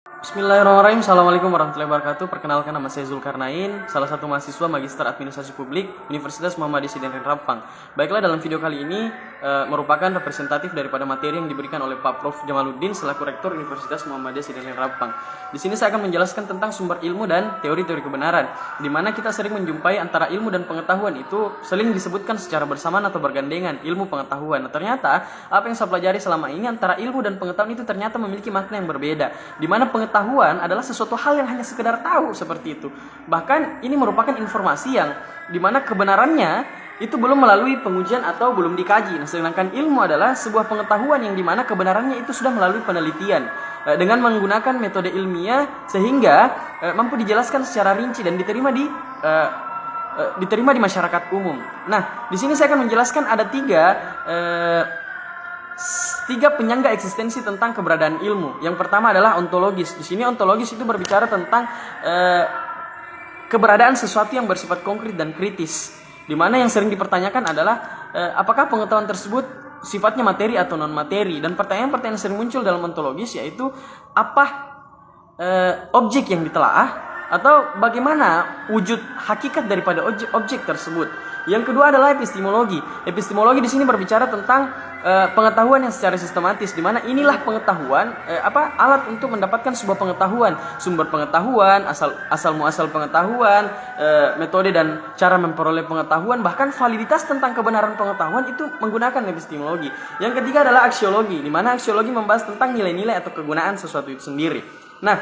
Bismillahirrahmanirrahim. Assalamualaikum warahmatullahi wabarakatuh. Perkenalkan, nama saya Zulkarnain, salah satu mahasiswa Magister Administrasi Publik Universitas Muhammadiyah Sidrap Rampang. Baiklah, dalam video kali ini merupakan representatif daripada materi yang diberikan oleh Pak Prof. Jamaluddin selaku Rektor Universitas Muhammadiyah Sidrap Rampang. Di sini saya akan menjelaskan tentang sumber ilmu dan teori-teori kebenaran, di mana kita sering menjumpai antara ilmu dan pengetahuan itu sering disebutkan secara bersamaan atau bergandengan, ilmu pengetahuan. Nah, ternyata apa yang saya pelajari selama ini antara ilmu dan pengetahuan itu ternyata memiliki makna yang berbeda, di mana pengetahuan adalah sesuatu hal yang hanya sekedar tahu seperti itu. Bahkan ini merupakan informasi yang dimana kebenarannya itu belum melalui pengujian atau belum dikaji. Nah, sedangkan ilmu adalah sebuah pengetahuan yang dimana kebenarannya itu sudah melalui penelitian dengan menggunakan metode ilmiah sehingga mampu dijelaskan secara rinci dan diterima di masyarakat umum. Nah, di sini saya akan menjelaskan ada tiga penyangga eksistensi tentang keberadaan ilmu. Yang pertama adalah ontologis. Di sini ontologis itu berbicara tentang keberadaan sesuatu yang bersifat konkret dan kritis, di mana yang sering dipertanyakan adalah apakah pengetahuan tersebut sifatnya materi atau non materi. Dan pertanyaan-pertanyaan yang sering muncul dalam ontologis yaitu apa objek yang ditelaah atau bagaimana wujud hakikat daripada objek tersebut. Yang kedua adalah epistemologi. Epistemologi di sini berbicara tentang pengetahuan yang secara sistematis, di mana inilah pengetahuan alat untuk mendapatkan sebuah pengetahuan, sumber pengetahuan, asal muasal pengetahuan, metode dan cara memperoleh pengetahuan, bahkan validitas tentang kebenaran pengetahuan itu menggunakan epistemologi. Yang ketiga adalah aksiologi, di mana aksiologi membahas tentang nilai-nilai atau kegunaan sesuatu itu sendiri. Nah,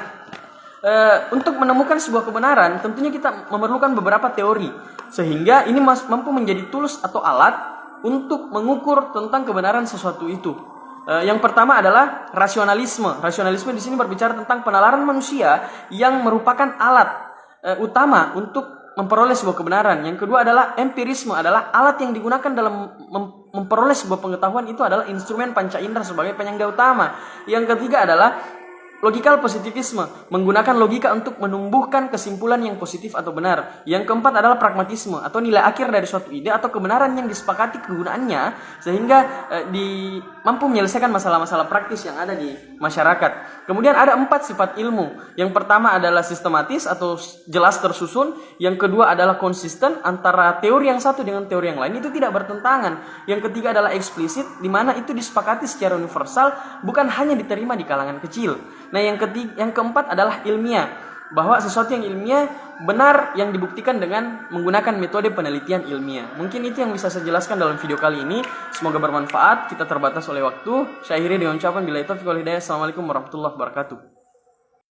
untuk menemukan sebuah kebenaran tentunya kita memerlukan beberapa teori, sehingga ini mampu menjadi tools atau alat untuk mengukur tentang kebenaran sesuatu itu. Yang pertama adalah rasionalisme. Rasionalisme di sini berbicara tentang penalaran manusia yang merupakan alat utama untuk memperoleh sebuah kebenaran. Yang kedua adalah empirisme, adalah alat yang digunakan dalam memperoleh sebuah pengetahuan, itu adalah instrumen panca indera sebagai penyangga utama. Yang ketiga adalah logikal positivisme, menggunakan logika untuk menumbuhkan kesimpulan yang positif atau benar. Yang keempat adalah pragmatisme, atau nilai akhir dari suatu ide atau kebenaran yang disepakati kegunaannya sehingga mampu menyelesaikan masalah-masalah praktis yang ada di masyarakat. Kemudian ada 4 sifat ilmu. Yang pertama adalah sistematis atau jelas tersusun. Yang kedua adalah konsisten, antara teori yang satu dengan teori yang lain itu tidak bertentangan. Yang ketiga adalah eksplisit, di mana itu disepakati secara universal, bukan hanya diterima di kalangan kecil. Nah, yang keempat adalah ilmiah, bahwa sesuatu yang ilmiah benar yang dibuktikan dengan menggunakan metode penelitian ilmiah. Mungkin itu yang bisa saya jelaskan dalam video kali ini. Semoga bermanfaat. Kita terbatas oleh waktu. Saya akhiri dengan ucapan billahi taufiq wal hidayah. Assalamualaikum warahmatullahi wabarakatuh.